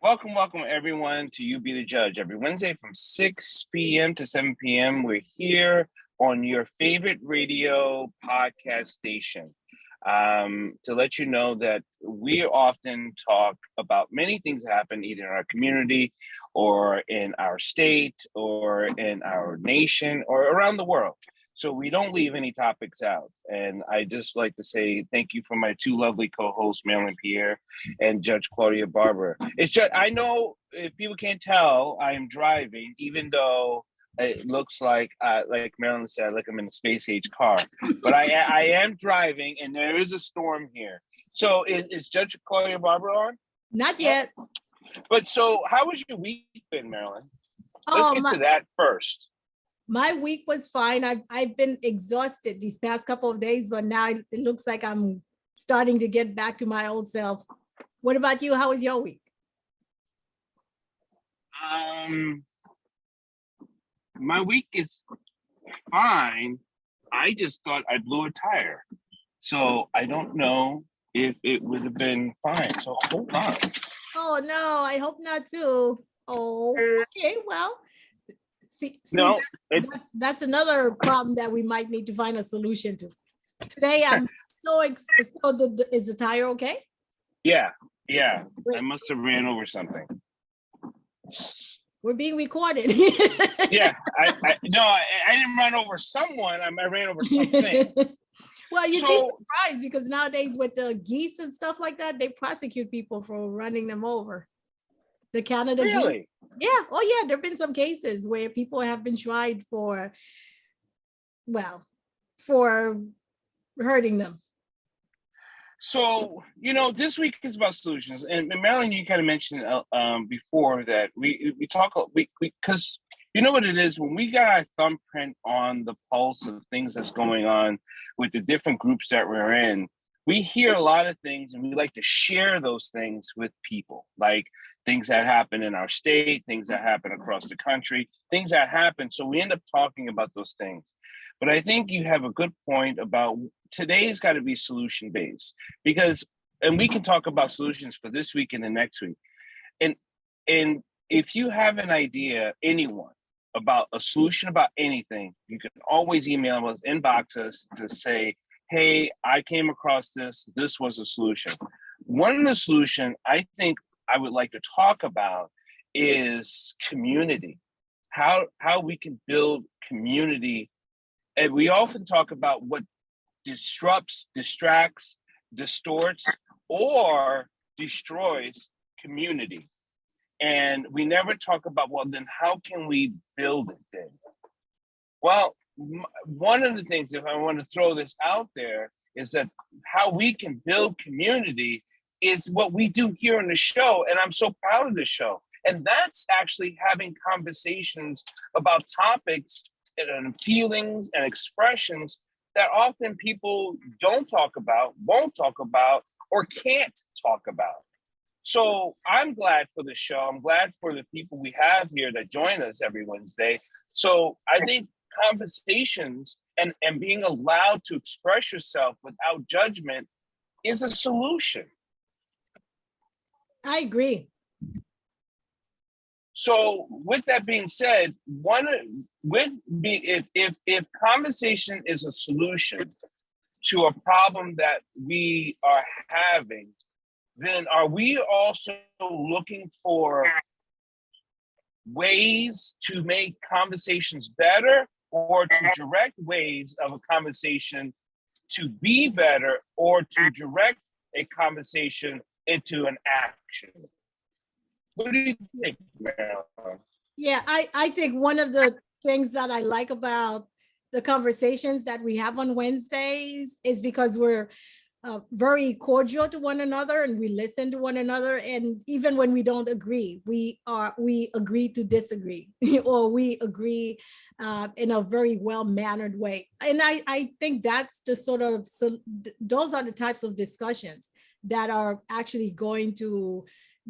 Welcome everyone to You Be the Judge. Every Wednesday from 6 p.m. to 7 p.m. We're here on your favorite radio podcast station to let you know that we often talk about many things that happen either in our community or in our state or in our nation or around the world. So we don't leave any topics out. And I just like to say thank you for my two lovely co-hosts, Marylin, Pierre, and Judge Claudia, Barber. It's just, I know if people can't tell, I am driving, even though it looks like Marylin said, like I'm in a space age car. But I am driving, and there is a storm here. So is Judge Claudia Barber on? Not yet. But so how was your week been, Marylin? Let's get to that first. My week was fine. I've been exhausted these past couple of days, but now it looks like I'm starting to get back to my old self. What about you? How was your week? My week is fine. I just thought I blew a tire. So I don't know if it would have been fine. So hold on. Oh no, I hope not too. Oh, okay, well. No, that's another problem that we might need to find a solution to. Today, I'm so is the tire okay? Yeah. Great. I must have ran over something. We're being recorded. Yeah, I didn't run over someone. I ran over something. Well, you'd be surprised because nowadays with the geese and stuff like that, they prosecute people for running them over. The Canada really? Geese. Yeah. Oh, yeah. There have been some cases where people have been tried for hurting them. So, this week is about solutions. And Marylin, you kind of mentioned before that we talk, because you know what it is, when we got our thumbprint on the pulse of things that's going on with the different groups that we're in, we hear a lot of things and we like to share those things with people, like things that happen in our state, things that happen across the country, things that happen. So we end up talking about those things. But I think you have a good point about today's got to be solution based and we can talk about solutions for this week and the next week. And if you have an idea, anyone, about a solution about anything, you can always email us, inbox us to say, hey, I came across this. This was a solution. One of the solution I think I would like to talk about is community, how we can build community. And we often talk about what disrupts, distracts, distorts, or destroys community. And we never talk about, well, then how can we build it then? Well, one of the things, if I want to throw this out there, is that how we can build community is what we do here on the show. And I'm so proud of the show. And that's actually having conversations about topics and feelings and expressions that often people don't talk about, won't talk about, or can't talk about. So I'm glad for the show. I'm glad for the people we have here that join us every Wednesday. So I think conversations and being allowed to express yourself without judgment is a solution. I agree. So with that being said, if conversation is a solution to a problem that we are having, then are we also looking for ways to make conversations better, or to direct ways of a conversation to be better, or to direct a conversation into an action? What do you think, Marylin? Yeah, I think one of the things that I like about the conversations that we have on Wednesdays is because we're very cordial to one another and we listen to one another. And even when we don't agree, we agree to disagree or we agree in a very well-mannered way. And I think that's the those are the types of discussions that are actually going to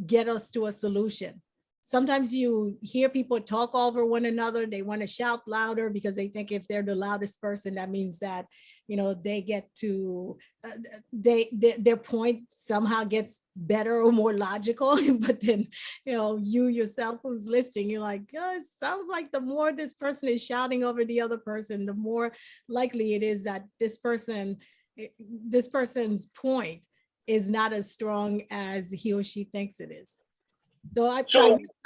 get us to a solution. sometimes you hear people talk over one another. They want to shout louder because they think if they're the loudest person, that means that, they get to, their point somehow gets better or more logical. But then, you yourself who's listening, you're like, oh, it sounds like the more this person is shouting over the other person, the more likely it is that this person's point is not as strong as he or she thinks it is. So I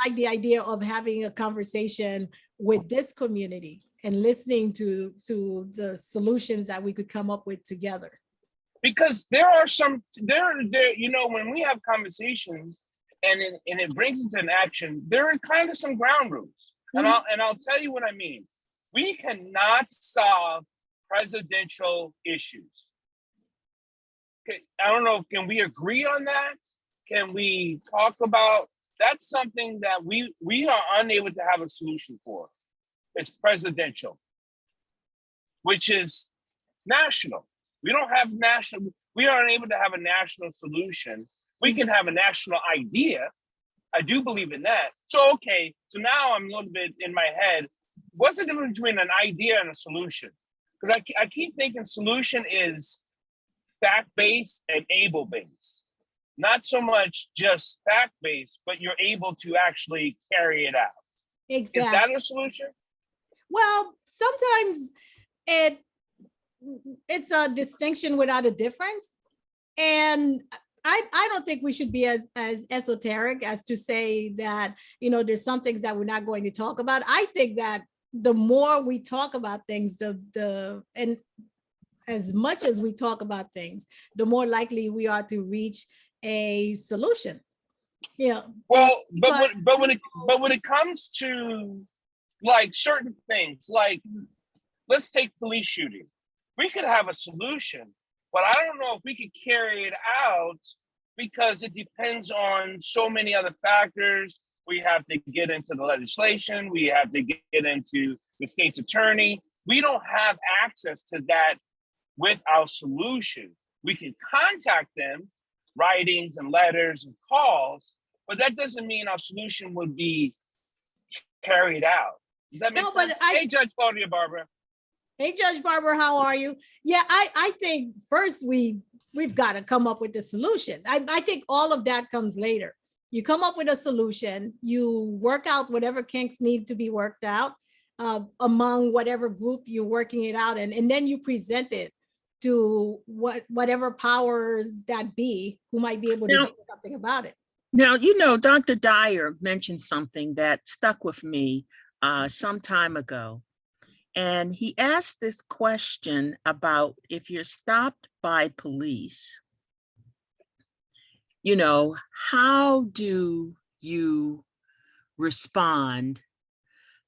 like the idea of having a conversation with this community and listening to the solutions that we could come up with together. Because there are some, when we have conversations and it brings into an action, there are kind of some ground rules. And I'll tell you what I mean. We cannot solve presidential issues. Okay, I don't know, can we agree on that? Can we talk about, that's something that we are unable to have a solution for. It's presidential, which is national. We don't have national, we aren't able to have a national solution. We can have a national idea. I do believe in that. So, okay, so now I'm a little bit in my head, what's the difference between an idea and a solution? Because I keep thinking solution is fact-based and able-based. Not so much just fact-based, but you're able to actually carry it out. Exactly. Is that a solution? Well, sometimes it's a distinction without a difference. And I don't think we should be as esoteric as to say that, there's some things that we're not going to talk about. I think that the more we talk about things, and as much as we talk about things, the more likely we are to reach a solution. Well, but when it comes to like certain things, like let's take police shooting, we could have a solution, but I don't know if we could carry it out because it depends on so many other factors. We have to get into the legislation. We have to get into the state's attorney. We don't have access to that with our solution. We can contact them, writings and letters and calls, but that doesn't mean our solution would be carried out. Does that make sense? Hey, Judge Claudia Barber. Hey, Judge Barber, how are you? Yeah, I think first we've got to come up with the solution. I think all of that comes later. You come up with a solution, you work out whatever kinks need to be worked out among whatever group you're working it out in, and then you present it to whatever powers that be who might be able to do something about it. Now, Dr. Dyer mentioned something that stuck with me some time ago. And he asked this question about if you're stopped by police, how do you respond?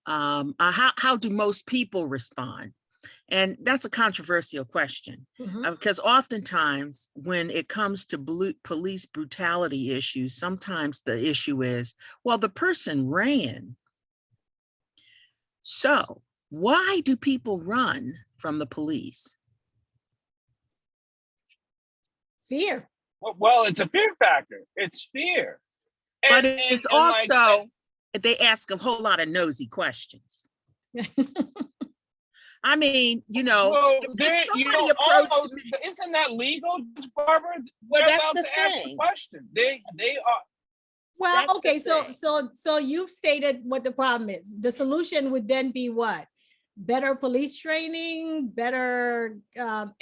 How do most people respond? And that's a controversial question because oftentimes when it comes to police brutality issues, sometimes the issue is, well, the person ran. So why do people run from the police? Fear. Well, it's a fear factor. It's fear. But it's also, they ask a whole lot of nosy questions. I mean, well, if somebody approached me, isn't that legal, Barbara? Well, that's the thing. Question. They are. Well, okay, so you've stated what the problem is. The solution would then be what? Better police training, better. Well,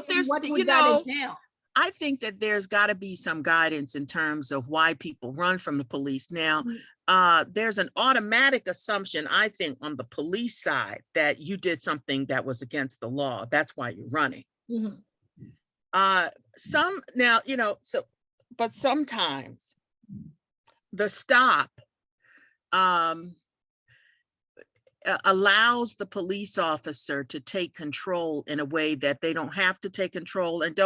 there's, what would that entail? I think that there's got to be some guidance in terms of why people run from the police. Now, there's an automatic assumption, I think, on the police side that you did something that was against the law. That's why you're running. But sometimes the stop allows the police officer to take control in a way that they don't have to take control and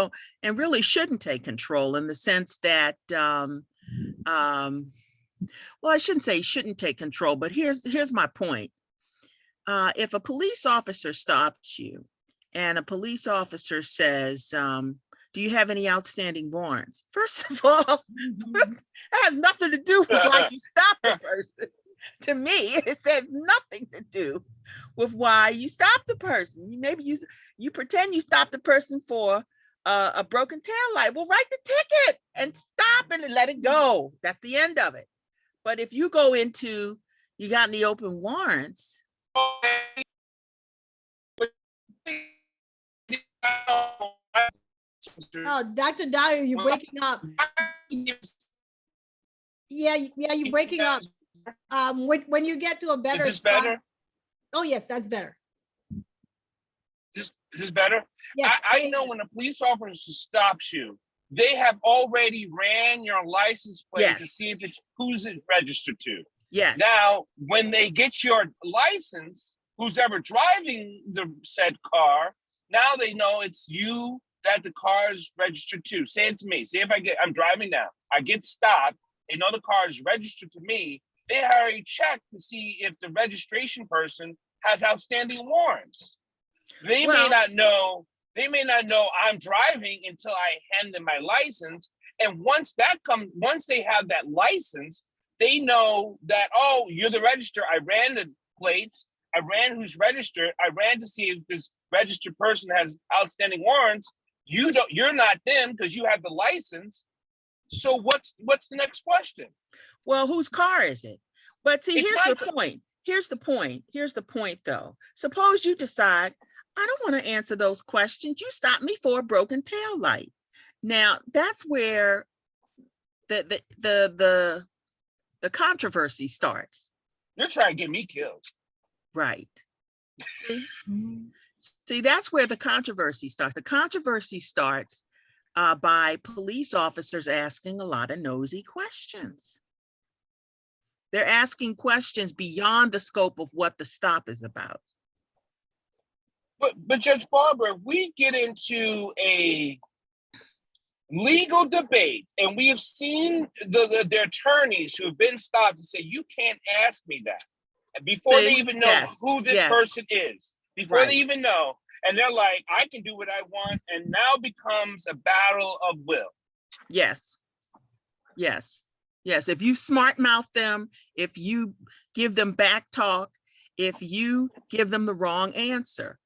really shouldn't take control, in the sense that well, I shouldn't say shouldn't take control, but here's my point. If a police officer stops you and a police officer says, do you have any outstanding warrants? First of all, that has nothing to do with why you stop the person. To me, it says nothing to do with why you stop the person. Maybe you pretend you stopped the person for a broken tail light. Well, write the ticket and stop and let it go. That's the end of it. But if you go into, you got any open warrants? Oh, Dr. Dyer, you're breaking up. Yeah, you're breaking up. When you get to a better Is this spot. better? Oh, yes, that's better. Is this better? Yes. I know when a police officer stops you, they have already ran your license plate to Yes. see if it's who's it registered to. Yes. Now, when they get your license, who's ever driving the said car, now they know it's you that the car is registered to. Say it to me. Say if I'm driving now, I get stopped, they know the car is registered to me. They already check to see if the registration person has outstanding warrants. They may not know I'm driving until I hand them my license. And once they have that license, they know that, oh, you're the register. I ran the plates. I ran who's registered. I ran to see if this registered person has outstanding warrants. You're not them because you have the license. So what's the next question? Well, whose car is it? But see, It's here's the point. Here's the point though. Suppose you decide, I don't want to answer those questions. You stopped me for a broken tail light. Now that's where the controversy starts. You're trying to get me killed. Right. See, that's where the controversy starts. The controversy starts by police officers asking a lot of nosy questions. They're asking questions beyond the scope of what the stop is about. But Judge Barber, if we get into a legal debate, and we have seen the attorneys who have been stopped and say, you can't ask me that, before they even know who this person is, before they even know, and they're like, I can do what I want, and now becomes a battle of will. Yes. If you smart mouth them, if you give them back talk, if you give them the wrong answer,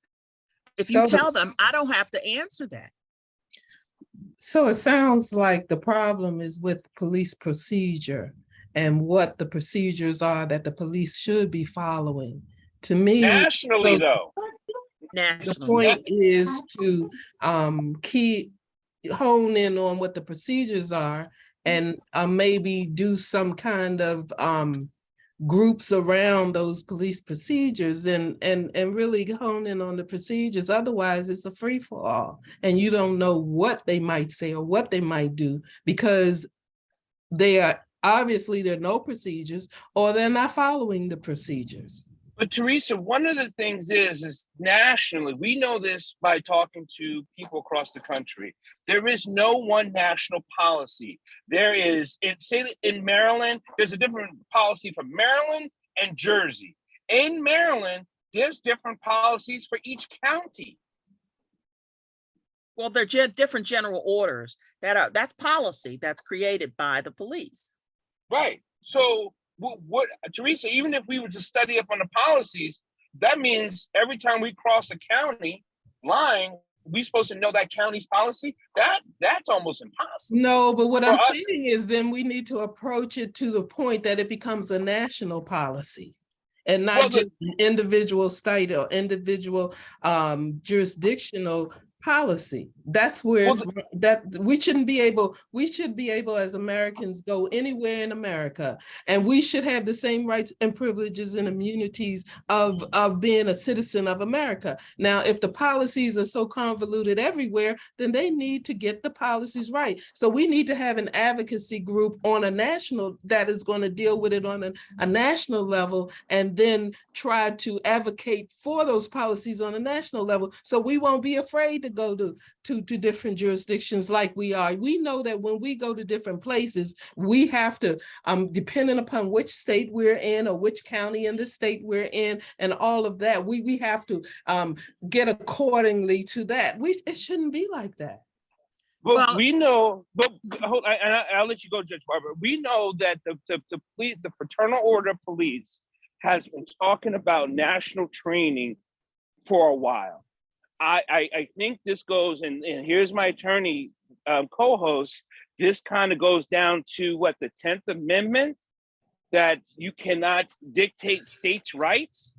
if you tell them, I don't have to answer that. So it sounds like the problem is with police procedure and what the procedures are that the police should be following. To me, nationally, though, the point is to hone in on what the procedures are and maybe do some kind of groups around those police procedures and really hone in on the procedures. Otherwise, it's a free for all, and you don't know what they might say or what they might do because there are no procedures or they're not following the procedures. But Teresa, one of the things is nationally, we know this by talking to people across the country. There is no one national policy. There is, in Maryland, there's a different policy for Maryland and Jersey. In Maryland, there's different policies for each county. Well, they're different general orders that's policy that's created by the police. Right. So what Teresa, even if we were to study up on the policies, that means every time we cross a county line, we're supposed to know that county's policy. That's almost impossible. No, but what I'm saying is then we need to approach it to the point that it becomes a national policy and not just an individual state or individual jurisdictional policy. That's where we should be able as Americans go anywhere in America, and we should have the same rights and privileges and immunities of being a citizen of America. Now, if the policies are so convoluted everywhere, then they need to get the policies right. So we need to have an advocacy group on a national that is going to deal with it on a national level, and then try to advocate for those policies on a national level, so we won't be afraid to go to different jurisdictions like we are. We know that when we go to different places, we have to, depending upon which state we're in or which county in the state we're in and all of that, we have to get accordingly to that. It shouldn't be like that. But Well, we know, but hold, I'll let you go, Judge Barber. We know that the Fraternal Order of Police has been talking about national training for a while. I think this goes, and here's my attorney co-host, this kind of goes down to what, the 10th Amendment, that you cannot dictate states' rights.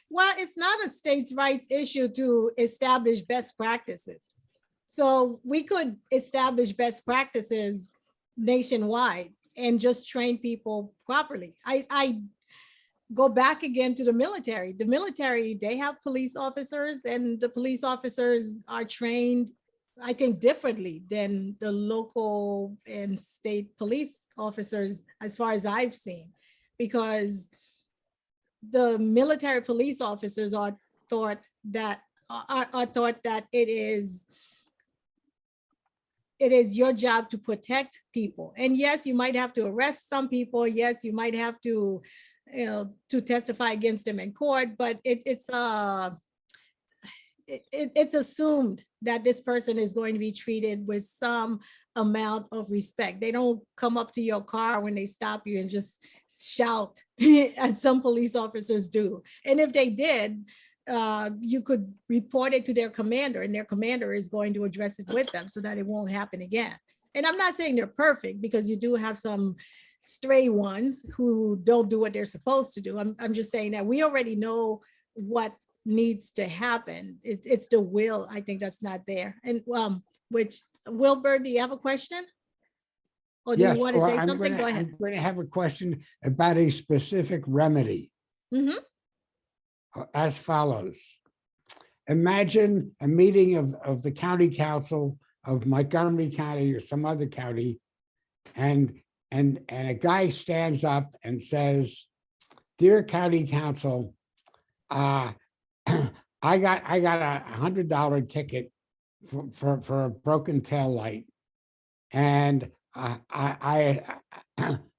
Well, it's not a states' rights issue to establish best practices. So we could establish best practices nationwide and just train people properly. I go back again to the military. The military, they have police officers, and the police officers are trained, I think, differently than the local and state police officers, as far as I've seen, because the military police officers are taught that it is your job to protect people. And yes, you might have to arrest some people. Yes, you might have to, to testify against them in court, but it's assumed that this person is going to be treated with some amount of respect. They don't come up to your car when they stop you and just shout, as some police officers do. And if they did, you could report it to their commander, and their commander is going to address it with them so that it won't happen again. And I'm not saying they're perfect, because you do have some stray ones who don't do what they're supposed to do. I'm just saying that we already know what needs to happen. It's the will, I think, that's not there. And which, Wilbur, do you have a question? Or do Yes, you want to or say something? Go ahead. I'm going to have a question about a specific remedy. Mhm. As follows. Imagine a meeting of the county council of Montgomery County or some other county, and a guy stands up and says, "Dear county council, I got a $100 ticket for a broken tail light, and I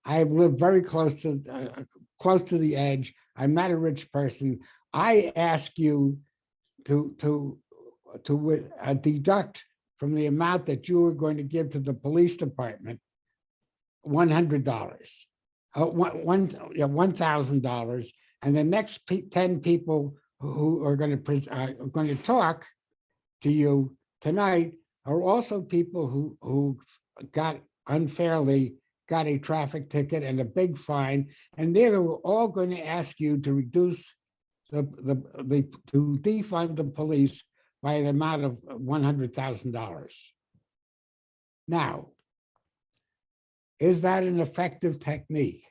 live very close to the edge. I'm not a rich person. I ask you to deduct from the amount that you are going to give to the police department $100, $1,000, and the next 10 people who are going to talk to you tonight are also people who unfairly got a traffic ticket and a big fine, and they're all going to ask you to reduce to defund the police by an amount of $100,000. Now, is that an effective technique?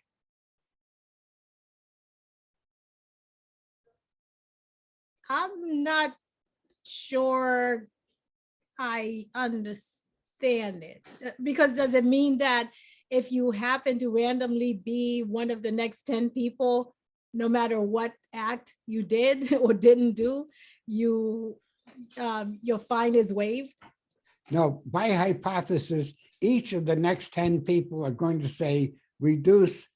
I'm not sure I understand it, because does it mean that if you happen to randomly be one of the next 10 people, no matter what act you did or didn't do, your fine is waived? No, by hypothesis, each of the next 10 people are going to say, defund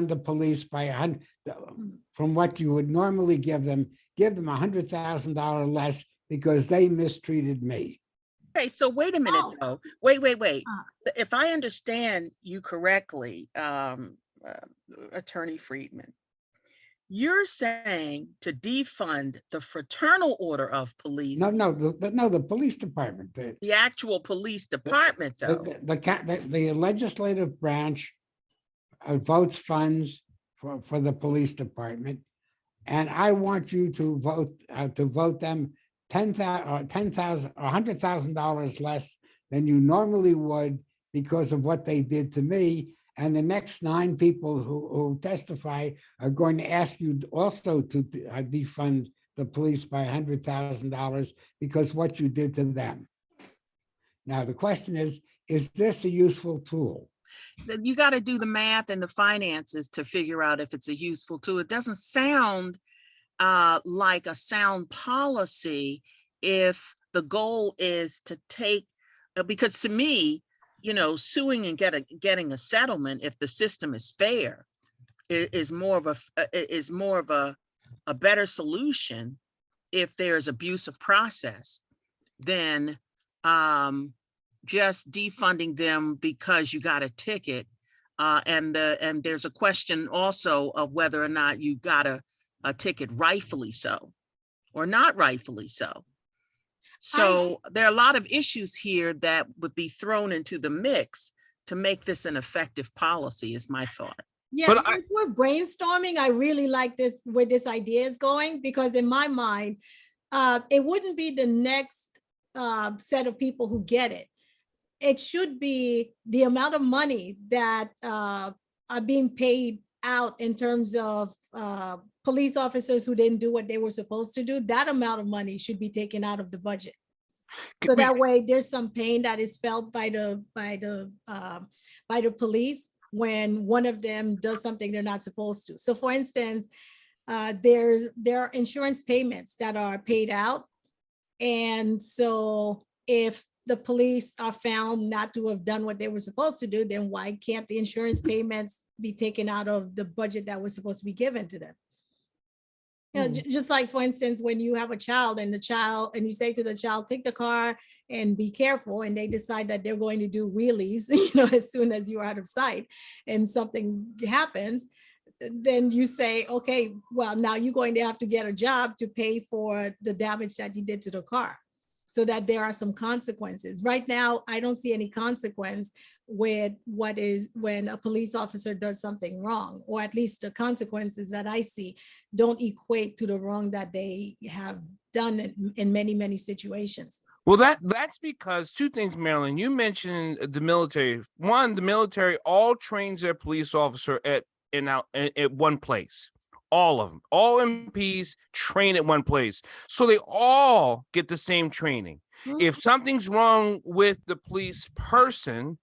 the police by from what you would normally give them $100,000 less because they mistreated me. okay, so wait a minute, Oh. though. Wait. Ah. If I understand you correctly, Attorney Friedman, you're saying to defund the Fraternal Order of Police, No, the police department. the actual police department, though. The legislative branch votes funds for the police department, and I want you to vote them $100,000 less than you normally would because of what they did to me. And the next 9 people who testify are going to ask you also to defund the police by $100,000 because what you did to them. Now, the question is this a useful tool? You got to do the math and the finances to figure out if it's a useful tool. It doesn't sound like a sound policy if the goal is to take, because to me, suing and getting a settlement, if the system is fair, is more of a better solution if there's abuse of process, then just defunding them because you got a ticket. And there's a question also of whether or not you got a ticket rightfully so or not rightfully so. So there are a lot of issues here that would be thrown into the mix to make this an effective policy, is my thought. Yeah, since we're brainstorming, I really like this, where this idea is going, because in my mind, it wouldn't be the next set of people who get it. It should be the amount of money that are being paid out in terms of police officers who didn't do what they were supposed to do. That amount of money should be taken out of the budget. So that way there's some pain that is felt by the police when one of them does something they're not supposed to. So for instance, there are insurance payments that are paid out. And so if the police are found not to have done what they were supposed to do, then why can't the insurance payments be taken out of the budget that was supposed to be given to them? You know, just like, for instance, when you have a child and you say to the child, take the car and be careful, and they decide that they're going to do wheelies, you know, as soon as you're out of sight and something happens, then you say, okay, well, now you're going to have to get a job to pay for the damage that you did to the car, so that there are some consequences. Right now, I don't see any consequence with when a police officer does something wrong, or at least the consequences that I see don't equate to the wrong that they have done in many, many situations. Well, that's because two things, Marylin. You mentioned the military. One, the military all trains their police officer at one place. All of them, all MPs train at one place. So they all get the same training. If something's wrong with the police person,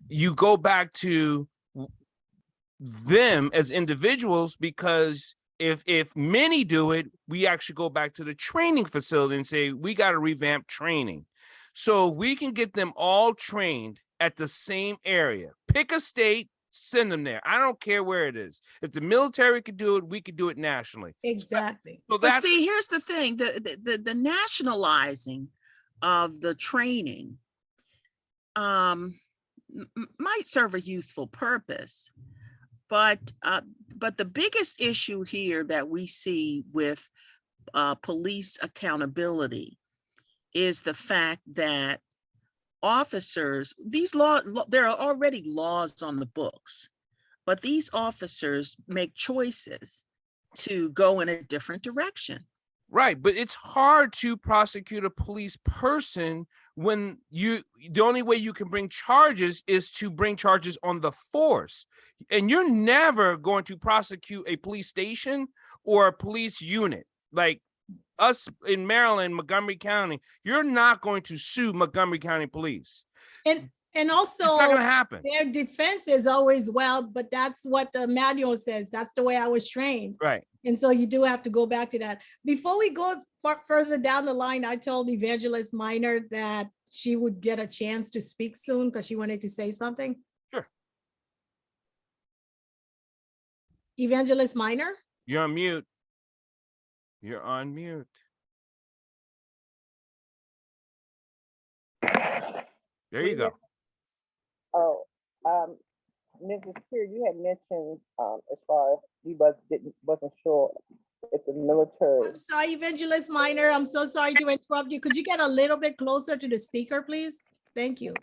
you go back to them as individuals, because if many do it, we actually go back to the training facility and say, we got to revamp training. So we can get them all trained at the same area. Pick a state, send them there. I don't care where it is. If the military could do it, we could do it nationally. Exactly. So But see, here's the thing, the nationalizing of the training might serve a useful purpose, but the biggest issue here that we see with police accountability is the fact that officers, there are already laws on the books, but these officers make choices to go in a different direction. Right, but it's hard to prosecute a police person when the only way you can bring charges is to bring charges on the force. And you're never going to prosecute a police station or a police unit. Like us in Maryland, Montgomery County, you're not going to sue Montgomery County Police. And also, it's not going to happen. Their defense is always, well, but that's what the manual says. That's the way I was trained. Right. And so you do have to go back to that. Before we go further down the line, I told Evangelist Minor that she would get a chance to speak soon because she wanted to say something. Sure. Evangelist Minor? You're on mute. You're on mute. There you go. Oh, Mrs. Pierre, you had mentioned as far as you wasn't sure if the military. I'm sorry, Evangelist Minor. I'm so sorry to interrupt you. Could you get a little bit closer to the speaker, please? Thank you.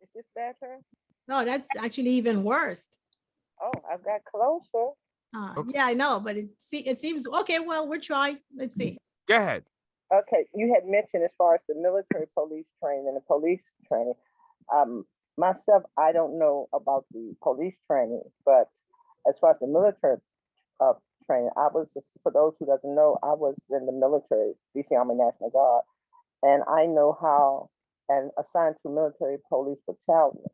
Is this better? No, that's actually even worse. Oh, I've got closer. Okay. Yeah, I know, but it seems okay. Well, we're trying. Let's see. Go ahead. Okay, you had mentioned as far as the military police training and the police training. Myself, I don't know about the police training, but as far as the military training, I was, for those who doesn't know, I was in the military, DC Army National Guard, and I know how, and assigned to military police battalion.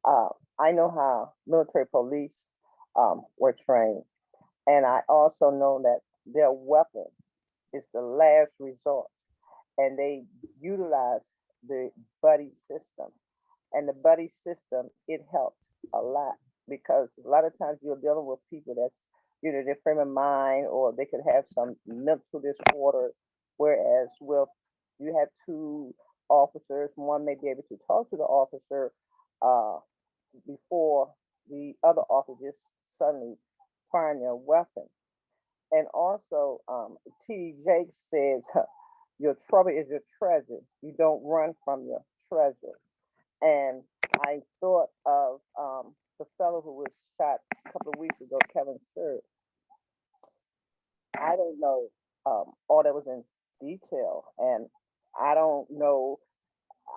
I know how military police were trained, and I also know that their weapon is the last resort, and they utilize the buddy system, and the buddy system, it helped a lot because a lot of times you're dealing with people that's, you know, their frame of mind, or they could have some mental disorder. Whereas with, you have two officers, one may be able to talk to the officer before the other officer just suddenly firing their weapon. And also, T. Jakes says, your trouble is your treasure. You don't run from your treasure. And I thought of the fellow who was shot a couple of weeks ago, Kevin Shird. I don't know all that was in detail, and I don't know.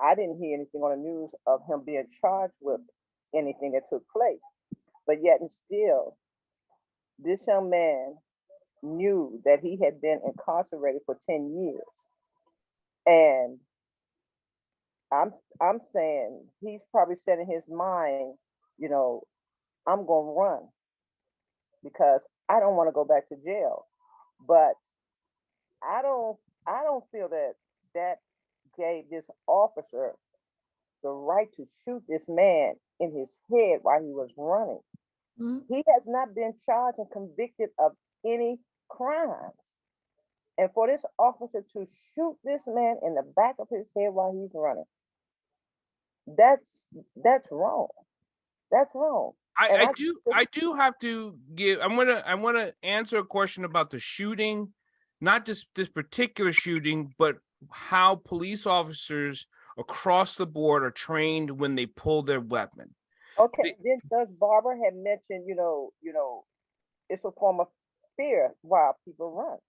I didn't hear anything on the news of him being charged with anything that took place. But yet and still, this young man knew that he had been incarcerated for 10 years. And I'm saying he's probably said in his mind, you know, I'm gonna run because I don't want to go back to jail. But I don't feel that that gave this officer the right to shoot this man in his head while he was running. Mhm. He has not been charged and convicted of any crimes. And for this officer to shoot this man in the back of his head while he's running, that's wrong. That's wrong. And I do have to give. I want to answer a question about the shooting, not just this particular shooting, but how police officers across the board are trained when they pull their weapon. Okay, then Judge Barber had mentioned, it's a form of fear while people run.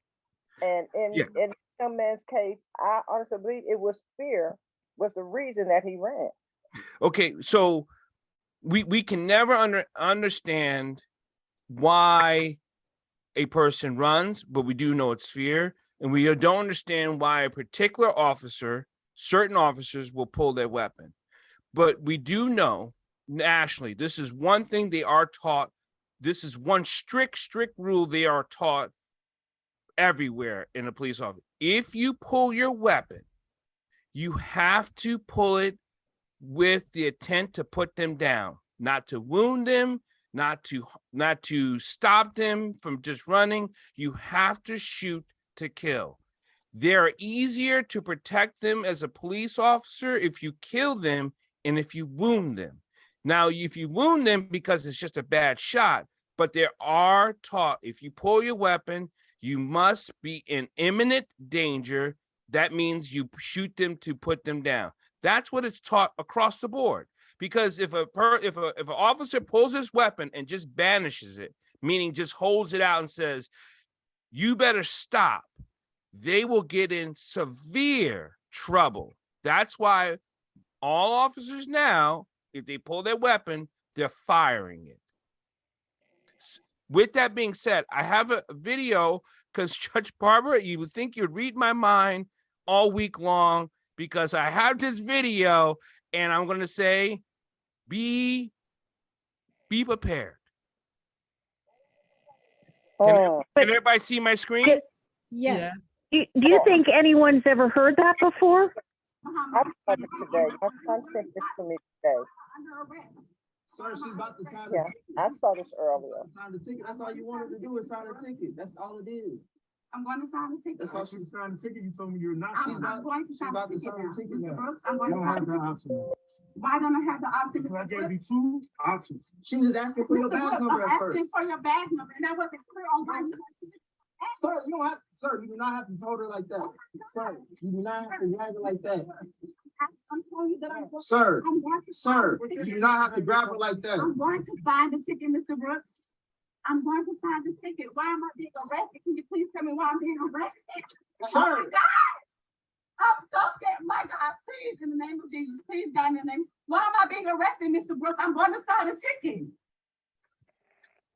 And Yeah. in young man's case, I honestly believe it was fear was the reason that he ran. Okay, so we can never understand why a person runs, but we do know it's fear, and we don't understand why a particular officer, certain officers, will pull their weapon. But we do know nationally, this is one thing they are taught. This is one strict rule they are taught everywhere in a police office. If you pull your weapon, you have to pull it with the intent to put them down, not to wound them, not to stop them from just running. You have to shoot to kill. They're easier to protect them as a police officer if you kill them and if you wound them. Now, if you wound them because it's just a bad shot, but there are taught, if you pull your weapon, you must be in imminent danger. That means you shoot them to put them down. That's what it's taught across the board. Because if an officer pulls his weapon and just banishes it, meaning just holds it out and says, "You better stop," they will get in severe trouble. That's why all officers now, if they pull their weapon, they're firing it. With that being said, I have a video because Judge Barber, you would think you'd read my mind all week long because I have this video and I'm going to say, be prepared. Can everybody see my screen? Yes. Do you think anyone's ever heard that before? I saw this today. My son sent this to me today. Sir, she's about to sign Yeah, the ticket. I saw this earlier. Sign the ticket. That's all you wanted to do is sign the ticket. That's all it is. I'm going to sign the ticket. That's all she signed the ticket. You told me you're not. I'm going to sign the ticket now. Mr. now. Brooks, I'm going You to don't sign have the that ticket. option. Why don't I have the option? Because I Mr. gave Brooks? you two options. She was asking for your Mr. badge Brooks, number I'm at first. asking for your badge number, and I wasn't clear on why you wanted to. Sir, you don't have, sir, you do not have to hold her like that. Sir, you do not have to drag her like that. I'm telling you that I'm going Sir, I'm going to sir, sign the you ticket. do not have to grab her like that. I'm going to sign the ticket, Mr. Brooks. I'm going to sign the ticket. Why am I being arrested? Can you please tell me why I'm being arrested? Sir. Oh my God! I'm so scared. My God, please, in the name of Jesus, please, God, in the name. Why am I being arrested, Mr. Brooks? I'm going to sign a ticket.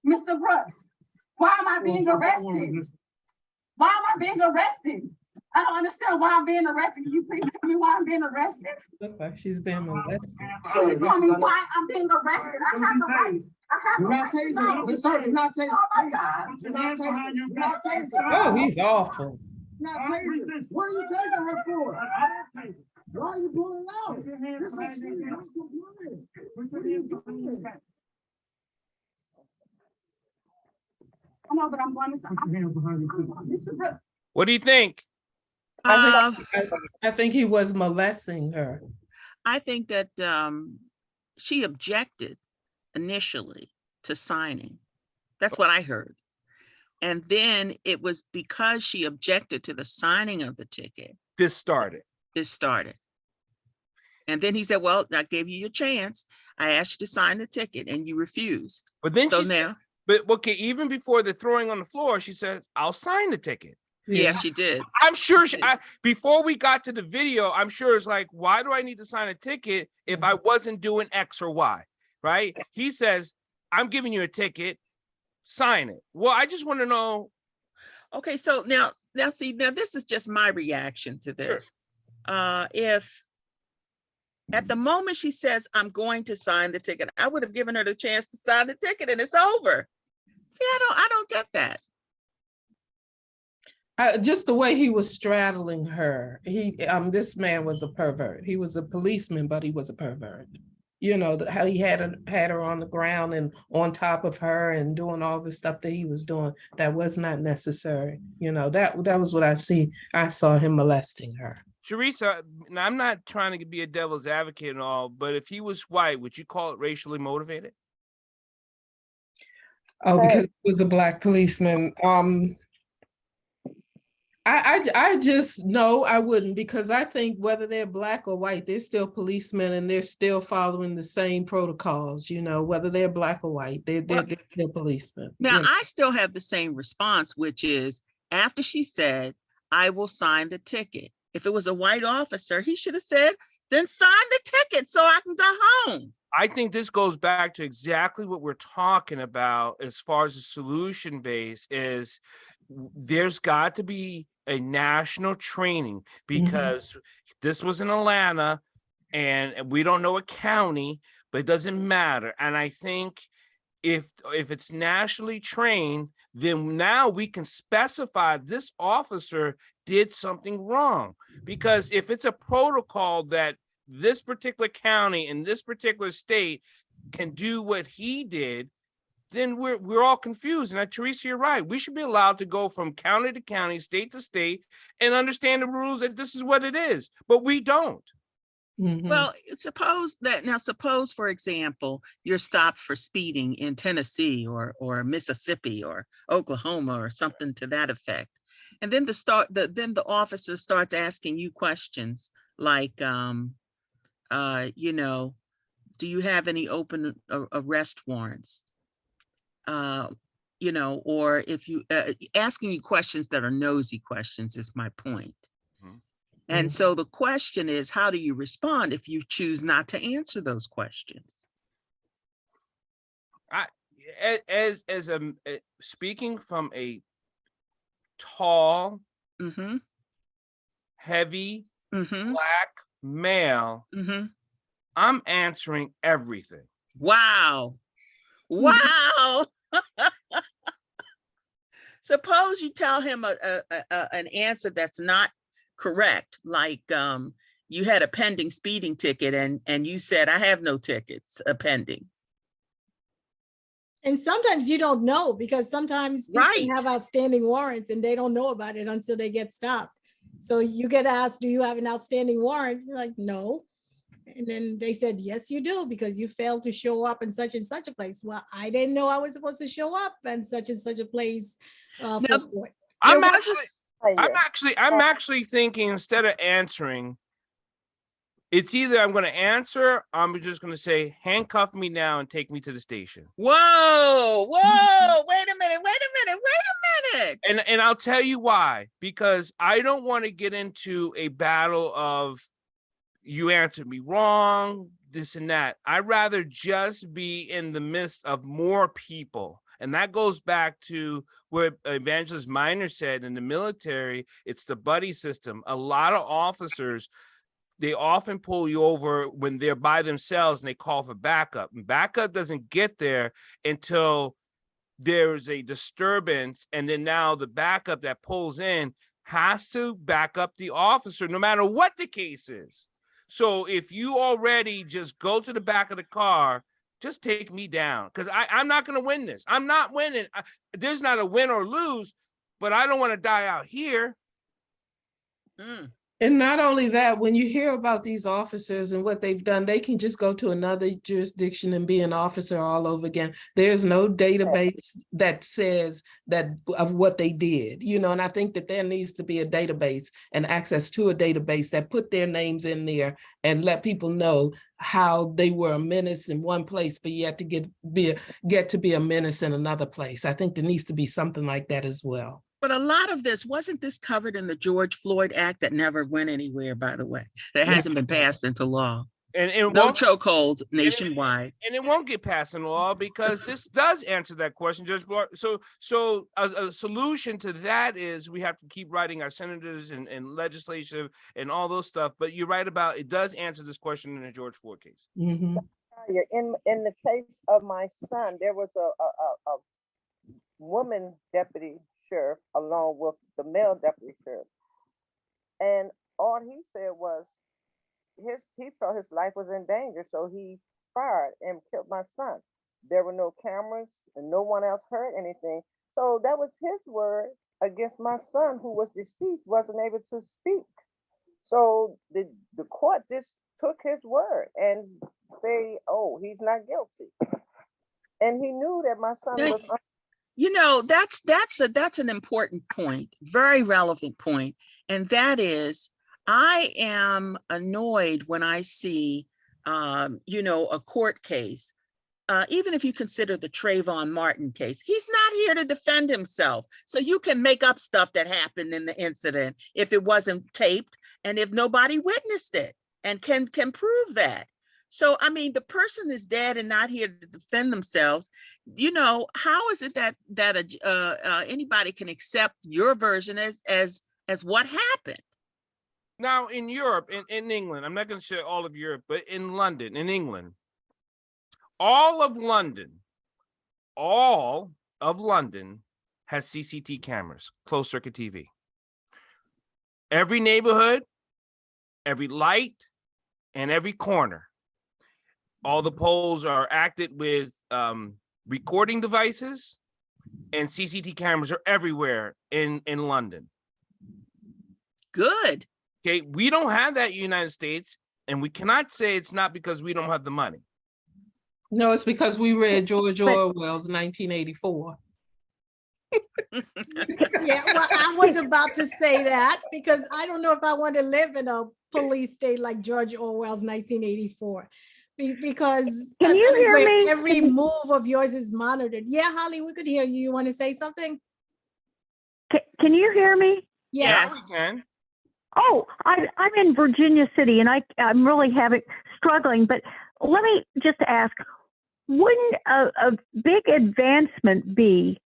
Mr. Brooks, why am I being arrested? Why am I being arrested? I don't understand why I'm being arrested. Can you please tell me why I'm being arrested? Look like she's being molested. Can you tell me why I'm being arrested? I have the right. I have Do the not right to taser. know. But sir, do not taser. Oh my God. Do not taser. Do not taser. Oh, he's awful. Do not taser. What are you tasing her for? Why are you pulling out? This ain't shit. What's going on? What are you doing? I know, but I'm going to. What do you think? Uh, I think he was molesting her. I think that she objected initially to signing. That's what I heard. And then it was because she objected to the signing of the ticket, This started. this started. And then he said, well, I gave you your chance. I asked you to sign the ticket and you refused. But then So she said, now, but okay, even before the throwing on the floor, she said, I'll sign the ticket. yeah, she did. I'm sure did. before we got to the video, I'm sure it's like, why do I need to sign a ticket if I wasn't doing X or Y? Right? He says, I'm giving you a ticket, sign it. Well, I just want to know. Okay, so now see, now this is just my reaction to this. If at the moment she says, I'm going to sign the ticket, I would have given her the chance to sign the ticket and it's over. See, I don't get that. Just the way he was straddling her. This man was a pervert. He was a policeman, but he was a pervert. You know, how he had her on the ground and on top of her and doing all the stuff that he was doing that was not necessary. You know, that was what I saw him molesting her. Teresa, now I'm not trying to be a devil's advocate and all, but if he was white, would you call it racially motivated? Oh, because he was a Black policeman. I just, no, I wouldn't, because I think whether they're Black or white, they're still policemen and they're still following the same protocols, you know, whether they're Black or white, they're still policemen. Now, you know? I still have the same response, which is after she said, I will sign the ticket. If it was a white officer, he should have said, then sign the ticket so I can go home. I think this goes back to exactly what we're talking about as far as the solution base is. There's got to be a national training because this was in Atlanta and we don't know a county, but it doesn't matter. And I think if it's nationally trained, then now we can specify this officer did something wrong. Because if it's a protocol that this particular county in this particular state can do what he did, then we're all confused. And Teresa, you're right. We should be allowed to go from county to county, state to state, and understand the rules that this is what it is. But we don't. Well, suppose, for example, you're stopped for speeding in Tennessee or Mississippi or Oklahoma or something to that effect. And then the officer starts asking you questions like, you know, do you have any open arrest warrants? You know, or if you asking you questions that are nosy questions is my point. And so the question is, how do you respond if you choose not to answer those questions? Speaking from a tall, heavy, Black male, I'm answering everything. Wow. Wow. Suppose you tell him an answer that's not correct, like you had a pending speeding ticket and you said, I have no tickets pending. And sometimes you don't know, because sometimes people have outstanding warrants and they don't know about it until they get stopped. So you get asked, do you have an outstanding warrant? You're like, no. And then they said, yes, you do, because you failed to show up in such and such a place. Well, I didn't know I was supposed to show up in such and such a place. I'm actually thinking, instead of answering, it's either I'm going to answer, or I'm just going to say, handcuff me now and take me to the station. Whoa, wait a minute. And I'll tell you why, because I don't want to get into a battle of you answered me wrong, this and that. I'd rather just be in the midst of more people. And that goes back to what Evangelist Minor said, in the military, it's the buddy system. A lot of officers, they often pull you over when they're by themselves and they call for backup. And backup doesn't get there until there's a disturbance. And then now the backup that pulls in has to back up the officer, no matter what the case is. So if you already just go to the back of the car just take me down, because I'm not going to win this. I'm not winning. There's not a win or lose, but I don't want to die out here. And not only that, when you hear about these officers and what they've done, they can just go to another jurisdiction and be an officer all over again. There's no database that says that of what they did, you know, and I think that there needs to be a database and access to a database that put their names in there and let people know how they were a menace in one place, but yet to get to be a menace in another place. I think there needs to be something like that as well. But a lot of this, wasn't this covered in the George Floyd Act that never went anywhere, by the way? That hasn't been passed into law. And no chokeholds nationwide. And it won't get passed into law because this does answer that question, Judge Barber. So a solution to that is we have to keep writing our senators and legislative and all those stuff. But you're right about it does answer this question in the George Floyd case. In the case of my son, there was a woman deputy sheriff along with the male deputy sheriff, and all he said was he felt his life was in danger, so he fired and killed my son. There were no cameras and no one else heard anything, so that was his word against my son, who was deceased, wasn't able to speak. So the court just took his word and say, oh, he's not guilty, and he knew that my son was. You know, that's an important point, very relevant point. And that is, I am annoyed when I see, you know, a court case, even if you consider the Trayvon Martin case, he's not here to defend himself. So you can make up stuff that happened in the incident if it wasn't taped and if nobody witnessed it and can prove that. So, I mean, the person is dead and not here to defend themselves. You know, how is it that anybody can accept your version as what happened? Now, in Europe, in England, I'm not going to share all of Europe, but in London, in England, all of London has CCTV cameras, closed circuit TV. Every neighborhood, every light, and every corner. All the poles are acted with recording devices, and CCTV cameras are everywhere in London. Good. Okay, we don't have that in the United States, and we cannot say it's not because we don't have the money. No, it's because we read George Orwell's 1984. Yeah, well, I was about to say that because I don't know if I want to live in a police state like George Orwell's 1984. Because can you hear me? Every move of yours is monitored. Yeah, Holly, we could hear you. You want to say something? Can you hear me? Yes. We can. Oh, I'm in Virginia City, and I'm really struggling. But let me just ask: wouldn't a big advancement be?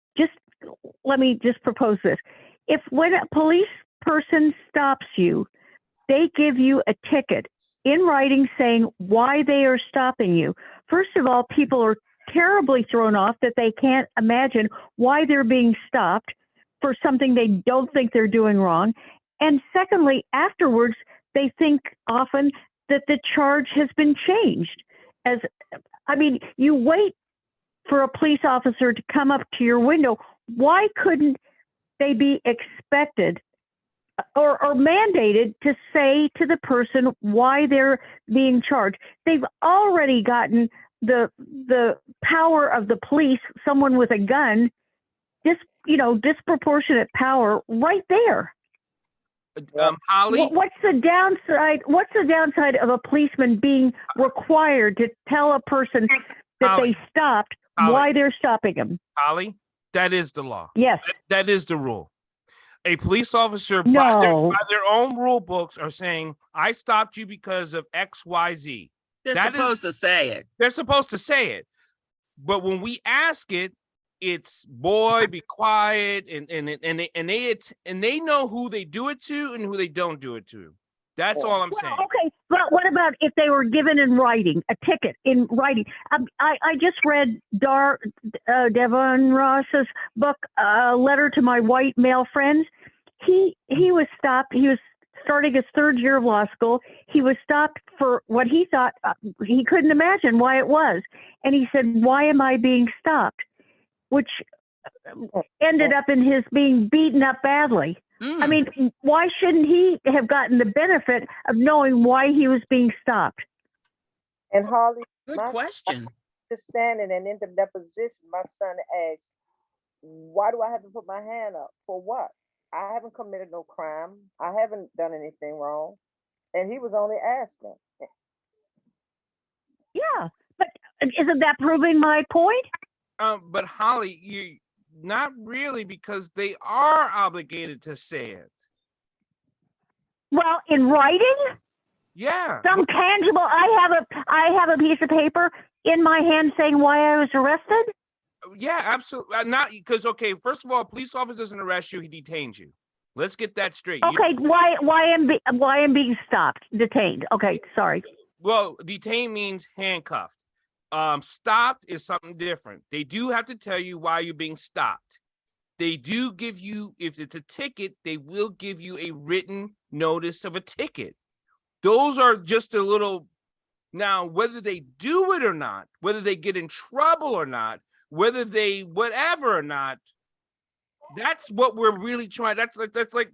Let me just propose this: if when a police person stops you, they give you a ticket in writing saying why they are stopping you. First of all, people are terribly thrown off that they can't imagine why they're being stopped for something they don't think they're doing wrong. And secondly, afterwards, they think often that the charge has been changed. You wait for a police officer to come up to your window. Why couldn't they be expected or mandated to say to the person why they're being charged? They've already gotten the power of the police, someone with a gun, disproportionate power right there. Holly, what's the downside? What's the downside of a policeman being required to tell a person that Holly, they stopped why they're stopping them? Holly, that is the law. Yes. That is the rule. A police officer No. by their own rule books are saying, I stopped you because of X, Y, Z. They're supposed to say it. They're supposed to say it. But when we ask it, it's boy, be quiet, and they know who they do it to and who they don't do it to. That's all I'm saying. Okay, but what about if they were given in writing, a ticket in writing? I just read Devon Ross's book, Letter to My White Male Friends. He was stopped. He was starting his third year of law school. He was stopped for what he thought he couldn't imagine why it was. And he said, "Why am I being stopped?" Which ended up in his being beaten up badly. I mean, why shouldn't he have gotten the benefit of knowing why he was being stopped? And Harley, Good my question. understanding and in the deposition, my son asked, why do I have to put my hand up? For what? I haven't committed no crime. I haven't done anything wrong. And he was only asking. Yeah, but isn't that proving my point? But Holly, you not really, because they are obligated to say it. Well, in writing, Yeah. some tangible. I have a piece of paper in my hand saying why I was arrested. Yeah, absolutely. Not because, okay, first of all, a police officer doesn't arrest you, he detains you. Let's get that straight. Okay, why am being stopped, detained? Okay, sorry. Well, detained means handcuffed. Stopped is something different. They do have to tell you why you're being stopped. They do give you, if it's a ticket, they will give you a written notice of a ticket. Those are just a little, now, whether they do it or not, whether they get in trouble or not, whether they whatever or not, that's what we're really trying. That's like,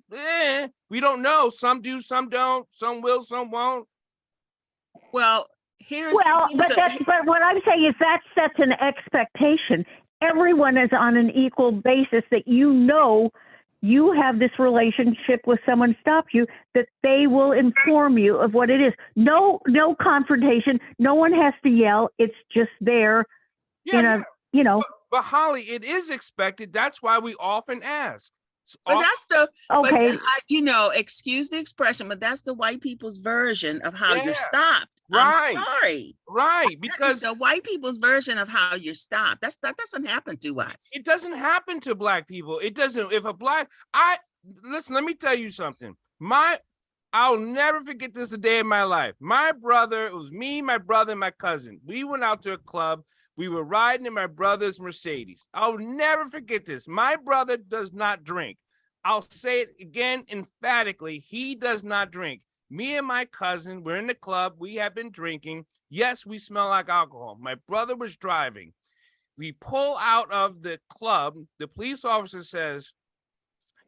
we don't know. Some do, some don't, some will, some won't. Well, but what I'm saying is that sets an expectation. Everyone is on an equal basis that you have this relationship with someone stop you, that they will inform you of what it is. No confrontation. No one has to yell. It's just there. But Holly, it is expected. That's why we often ask. But that's the okay. But, excuse the expression, but that's the white people's version of how you're stopped. Right. I'm sorry. Right. Because the white people's version of how you're stopped. That doesn't happen to us. It doesn't happen to black people. It doesn't. If a black, listen, let me tell you something. I'll never forget this a day in my life. My brother, it was me, my brother, and my cousin. We went out to a club. We were riding in my brother's Mercedes. I'll never forget this. My brother does not drink. I'll say it again emphatically. He does not drink. Me and my cousin, we're in the club. We have been drinking. Yes, we smell like alcohol. My brother was driving. We pull out of the club. The police officer says,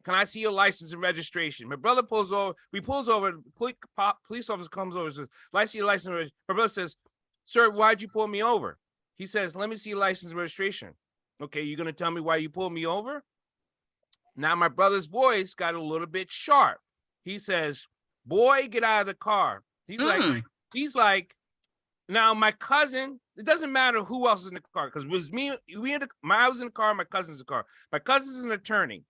"Can I see your license and registration?" My brother pulls over. We pulls over. Police officer comes over and says, "License, your license and registration." My brother says, "Sir, why'd you pull me over?" He says, "Let me see your license and registration." "Okay, you're going to tell me why you pulled me over?" Now my brother's voice got a little bit sharp. He says, "Boy, get out of the car." He's like, now my cousin, it doesn't matter who else is in the car, because it was me, I was in the car, my cousin's in the car. My cousin's an attorney.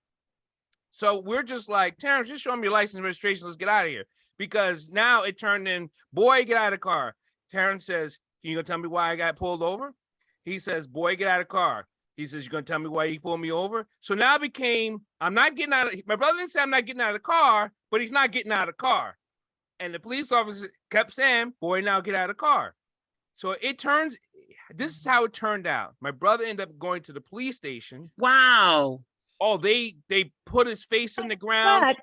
So we're just like, "Terrence, just show me your license and registration. Let's get out of here." Because now it turned in, "Boy, get out of the car." Terrence says, "You gonna tell me why I got pulled over?" He says, "Boy, get out of the car." He says, "You gonna tell me why you pulled me over?" So now it became, I'm not getting out of, my brother didn't say I'm not getting out of the car, but he's not getting out of the car. And the police officer kept saying, "Boy, now get out of the car." So this is how it turned out. My brother ended up going to the police station. Wow. Oh, they put his face in the ground,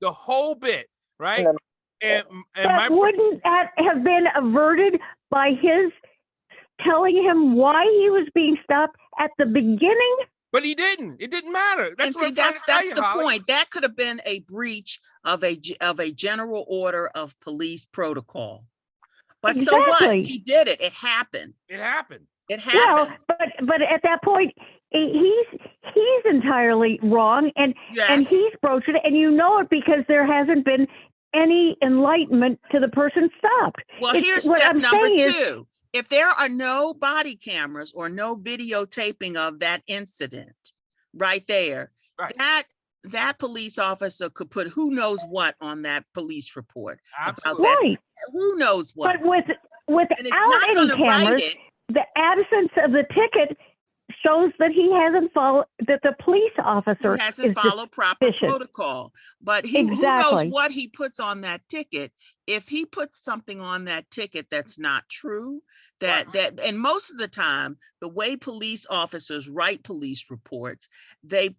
the whole bit, right? And wouldn't that have been averted by his telling him why he was being stopped at the beginning? But he didn't. It didn't matter. That's the point. That could have been a breach of a general order of police protocol. But exactly. So what? He did it. It happened. It happened. Well, but at that point, he's entirely wrong, and he's broached it, and you know it because there hasn't been any enlightenment to the person stopped. Well, here's step number 2. If there are no body cameras or no videotaping of that incident right there, that police officer could put who knows what on that police report. Absolutely. Right. Who knows what. But without any cameras, the absence of the ticket shows that he hasn't followed, that the police officer hasn't followed proper protocol. But who knows what he puts on that ticket? If he puts something on that ticket that's not true, and most of the time, the way police officers write police reports, they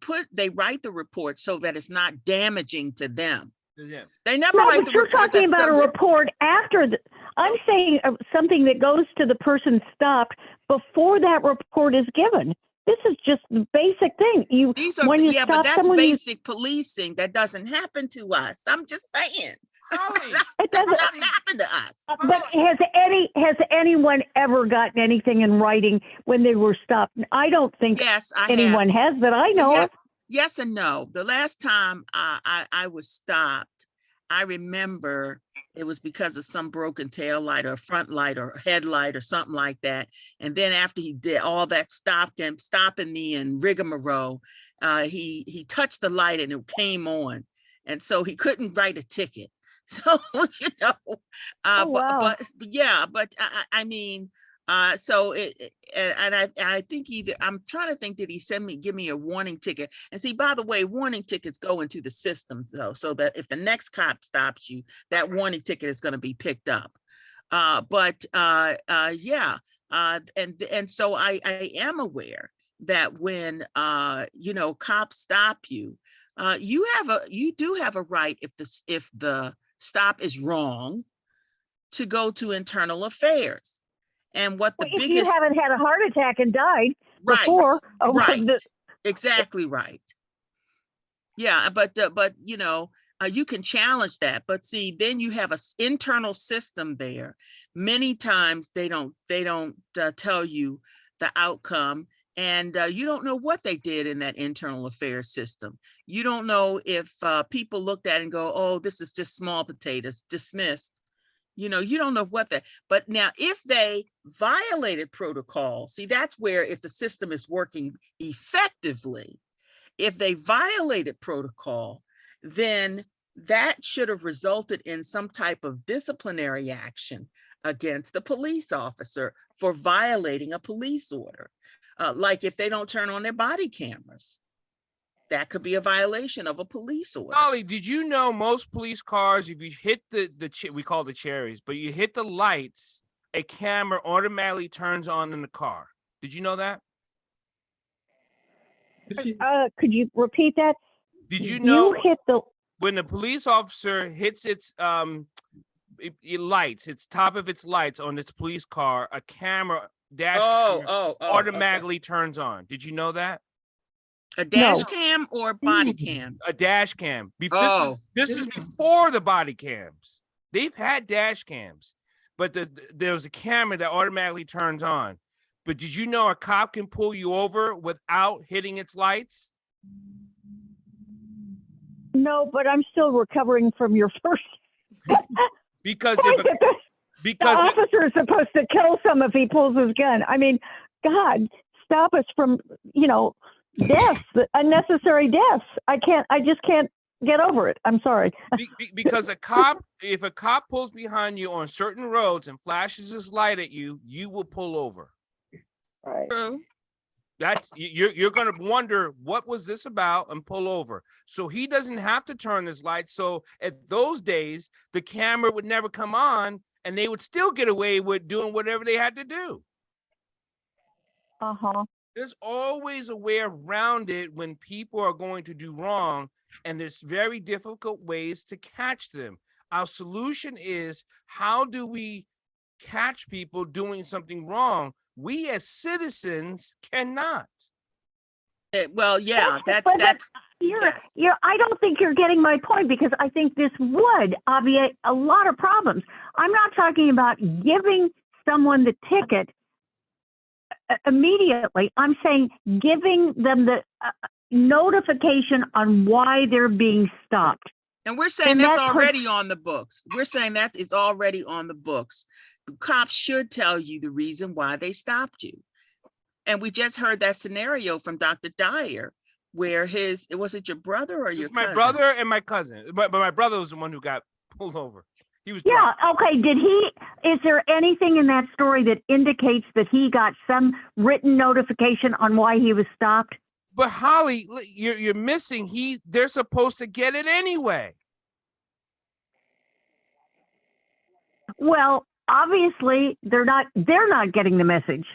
write the report so that it's not damaging to them. Yeah. They never No, write but the you're report. talking about a that- report after I'm saying something that goes to the person stopped before that report is given. This is just the basic thing. These are, when you yeah, but stop that's someone, basic policing. That doesn't happen to us. I'm just saying. Holly, it doesn't. Doesn't happen to us. But has anyone ever gotten anything in writing when they were stopped? I don't think Yes, I have. anyone has that I know Yeah, of. yes and no. The last time I was stopped, I remember it was because of some broken tail light or front light or headlight or something like that. And then after he did all that, stopping me and rigmarole, he touched the light and it came on. And so he couldn't write a ticket. So, you know, Oh, wow. but yeah, but I mean, so I think either I'm trying to think, did he give me a warning ticket? And see, by the way, warning tickets go into the system though, so that if the next cop stops you, that warning ticket is going to be picked up. Yeah, and so I am aware that when you know, cops stop you, you do have a right, if the stop is wrong, to go to internal affairs. And what the Well, if biggest, you haven't had a heart attack and died right, before, right, exactly right. Yeah, but you know, you can challenge that. But see, then you have an internal system there. Many times they don't tell you the outcome, and you don't know what they did in that internal affairs system. You don't know if people looked at it and go, oh, this is just small potatoes, dismissed. You know, you don't know what that, but now if they violated protocol, see, that's where, if the system is working effectively, if they violated protocol, then that should have resulted in some type of disciplinary action against the police officer for violating a police order. Like if they don't turn on their body cameras, that could be a violation of a police order. Holly, did you know most police cars, if you hit we call the cherries, but you hit the lights, a camera automatically turns on in the car. Did you know that? Could you repeat that? Did you know You hit the when the police officer hits its lights, its top of its lights on its police car, a camera dash camera automatically turns on. Did you know that? A dash cam or body cam? A dash cam. This is before the body cams. They've had dash cams, but there's a camera that automatically turns on. But did you know a cop can pull you over without hitting its lights? No, but I'm still recovering from your first. Because the officer is supposed to kill someone if he pulls his gun. I mean, God, stop us from, you know, deaths, unnecessary deaths. I just can't get over it. I'm sorry. Because if a cop pulls behind you on certain roads and flashes his light at you, you will pull over. Right. True. That's you're going to wonder, what was this about, and pull over. So he doesn't have to turn his lights. So at those days, the camera would never come on and they would still get away with doing whatever they had to do. Uh-huh. There's always a way around it when people are going to do wrong, and there's very difficult ways to catch them. Our solution is, how do we catch people doing something wrong? We as citizens cannot. Well, yeah, that's I don't think you're getting my point, because I think this would obviate a lot of problems. I'm not talking about giving someone the ticket immediately. I'm saying giving them the notification on why they're being stopped. And we're saying that's already on the books. We're saying that is already on the books. The cops should tell you the reason why they stopped you. And we just heard that scenario from Dr. Dyer, where was it your brother or your cousin? My brother and my cousin, but my brother was the one who got pulled over. He was drunk. Yeah, okay. Is there anything in that story that indicates that he got some written notification on why he was stopped? But Holly, you're missing. They're supposed to get it anyway. Well, obviously they're not getting the message.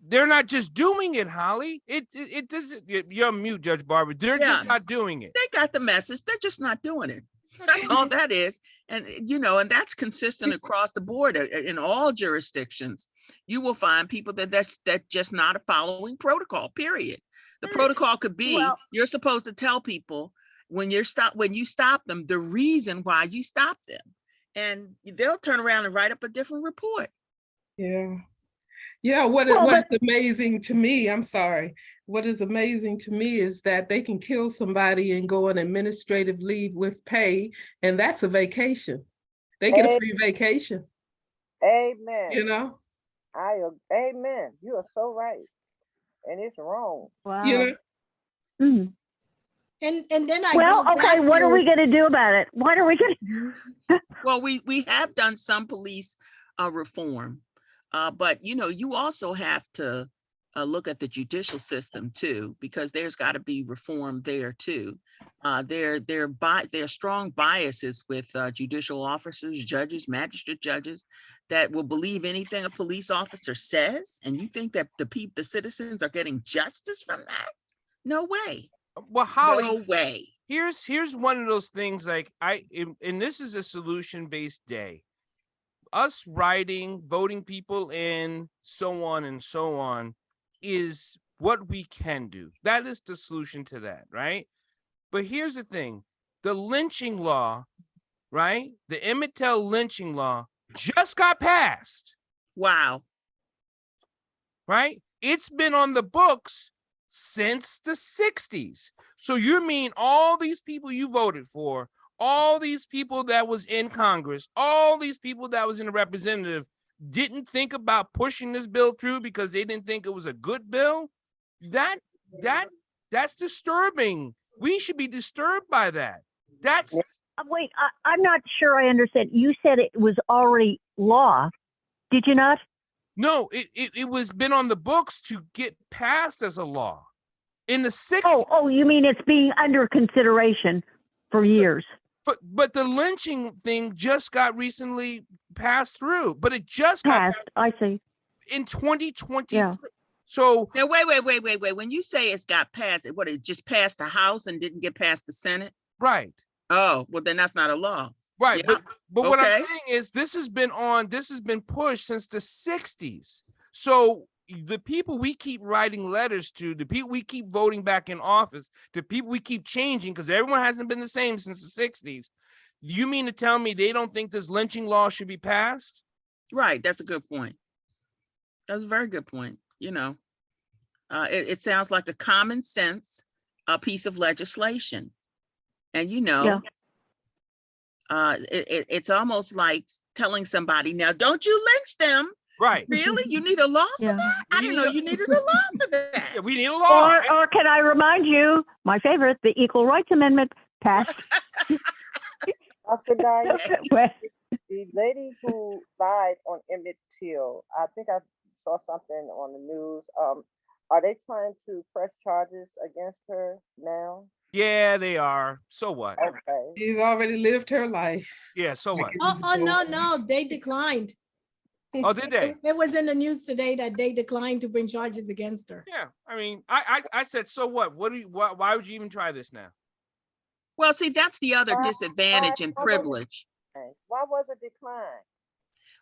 They're not just doing it, Holly. It doesn't. You're on mute, Judge Barber. They're just not doing it. They got the message. They're just not doing it. That's all that is. And, you know, and that's consistent across the board in all jurisdictions. You will find people that's just not following protocol, period. The protocol could be, Well- you're supposed to tell people when you stop them, the reason why you stop them. And they'll turn around and write up a different report. Yeah. Yeah, what is amazing to me, I'm sorry. What is amazing to me is that they can kill somebody and go on administrative leave with pay, and that's a vacation. They get a free vacation, Amen. you know? Amen. You are so right. And it's wrong. Wow. You know? Mhm. And then I Well, go okay, back what are to- we going to do about it? What are we going to? Well, we have done some police reform, but you know, you also have to look at the judicial system too, because there's got to be reform there too. There are strong biases with judicial officers, judges, magistrate judges that will believe anything a police officer says, and you think that the citizens are getting justice from that? No way. Well, Holly, No way. here's one of those things, like and this is a solution-based day. Us writing, voting people in, so on and so on, is what we can do. That is the solution to that, right? But here's the thing: the lynching law, right? The Emmett Till lynching law just got passed, Wow. right? It's been on the books since the 60s. So you mean all these people you voted for, all these people that was in Congress, all these people that was in the representative didn't think about pushing this bill through because they didn't think it was a good bill? That's disturbing. We should be disturbed by that. That's Wait, I'm not sure I understand. You said it was already law. Did you not? no, it was been on the books to get passed as a law in the 60s. Oh, you mean it's being under consideration for years? But the lynching thing just got recently passed through, but it just got Passed, I see. in 2023. Yeah. So Now, wait. When you say it's got passed, it just passed the House and didn't get past the Senate? right. Oh, well, then that's not a law. Right, Yeah. but what I'm Okay. saying is this has been pushed since the 60s. So the people we keep writing letters to, the people we keep voting back in office, the people we keep changing, because everyone hasn't been the same since the 60s. You mean to tell me they don't think this lynching law should be passed? Right, that's a good point. That's a very good point. You know, it sounds like a common sense piece of legislation. And you know, it's almost like telling somebody, now don't you lynch them. Right. Really? You need a law for Yeah. that? I didn't know you needed a law for that. Yeah, we need a law. Or can I remind you, my favorite, the Equal Rights Amendment passed. Dr. Dyer, Well, the lady who died on Emmett Till, I think I saw something on the news. Are they trying to press charges against her now? Yeah, they are. So what? Okay. She's already lived her life. Yeah, so what? Oh, no, they declined. Oh, did they? It was in the news today that they declined to bring charges against her. Yeah, I mean, I said, so what? Why would you even try this now? Well, see, that's the other disadvantage and privilege. Why was it declined?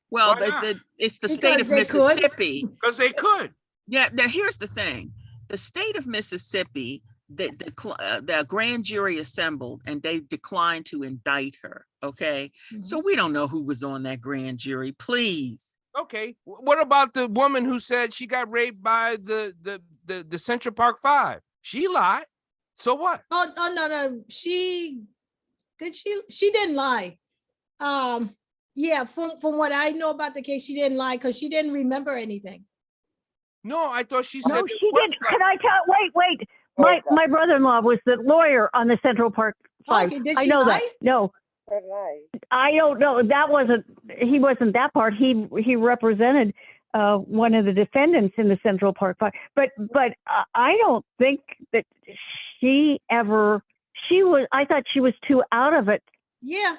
Well, Why not? it's the Because state of they could. Mississippi. Because they could. Yeah, now here's the thing. The state of Mississippi, the grand jury assembled and they declined to indict her, okay? So we don't know who was on that grand jury, please. Okay. What about the woman who said she got raped by the Central Park Five? She lied. So what? Oh, no. She didn't lie. Yeah, from what I know about the case, she didn't lie because she didn't remember anything. No, I thought she said. no, it she was didn't. lied. Can I tell? Wait. My brother-in-law was the lawyer on the Central Park Five. Okay, did I she know lie? that. No, Right. I don't know. He wasn't that part. He represented one of the defendants in the Central Park Five. But I don't think that I thought she was too out of it. Yeah,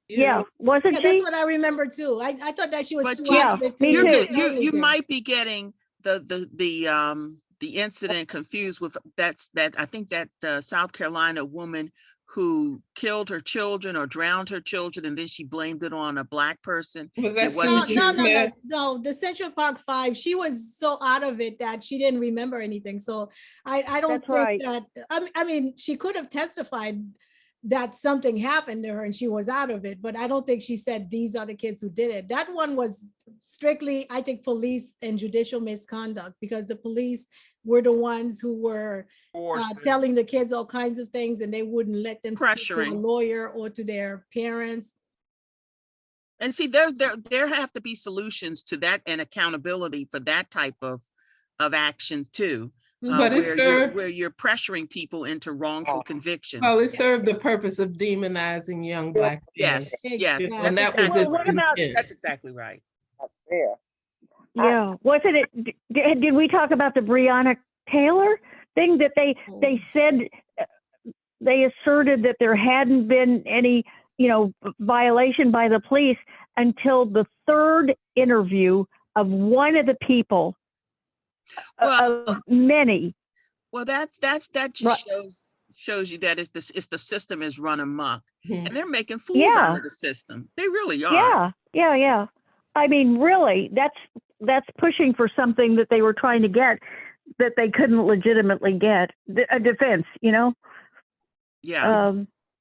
Yeah, wasn't yeah, she? that's what I remember too. I thought that she was But too out of it to me You too. explain you anything. might be getting the incident confused with that I think that South Carolina woman who killed her children or drowned her children, and then she blamed it on a Black person. Was It that wasn't No, Cynthia no, no, no, Smith? no. The Central Park Five, she was so out of it that she didn't remember anything. So I don't That's think right. that, I mean, she could have testified that something happened to her and she was out of it, but I don't think she said these are the kids who did it. That one was strictly, I think, police and judicial misconduct, because the police were the ones who were Forced it. telling the kids all kinds of things, and they wouldn't let them speak to a Pressuring. lawyer or to their parents. And see, there have to be solutions to that and accountability for that type of action too. But it served, Where you're pressuring people into wrongful convictions. well, it served the purpose of demonizing young Black men. Yes, yes. Exactly. And that was exactly Well, what its about- intent. That's exactly right. Not fair. Yeah, wasn't it, did we talk about the Breonna Taylor thing that they said, they asserted that there hadn't been any, violation by the police until the third interview of one of the people Well, of many. well, that just shows you that it's the system is run amok, Mhm. and they're making fools out Yeah. of the system. They really are. Yeah. I mean, really, that's pushing for something that they were trying to get that they couldn't legitimately get, a defense, Yeah.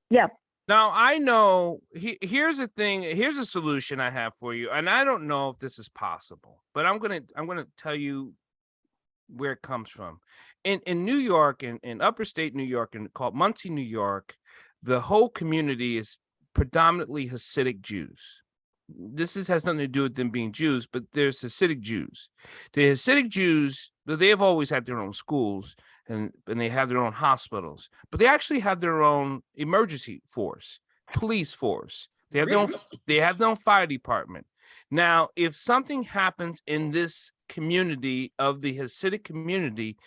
Yeah. Now I know here's the thing. Here's a solution I have for you, and I don't know if this is possible, but I'm gonna tell you where it comes from. In New York, in upper state New York, and called Muncie, New York, the whole community is predominantly Hasidic Jews. Has nothing to do with them being Jews, but there's Hasidic Jews. The Hasidic Jews, they have always had their own schools and they have their own hospitals, but they actually have their own emergency force, police force. They have their own fire department. Now, if something happens in this community of the Hasidic community,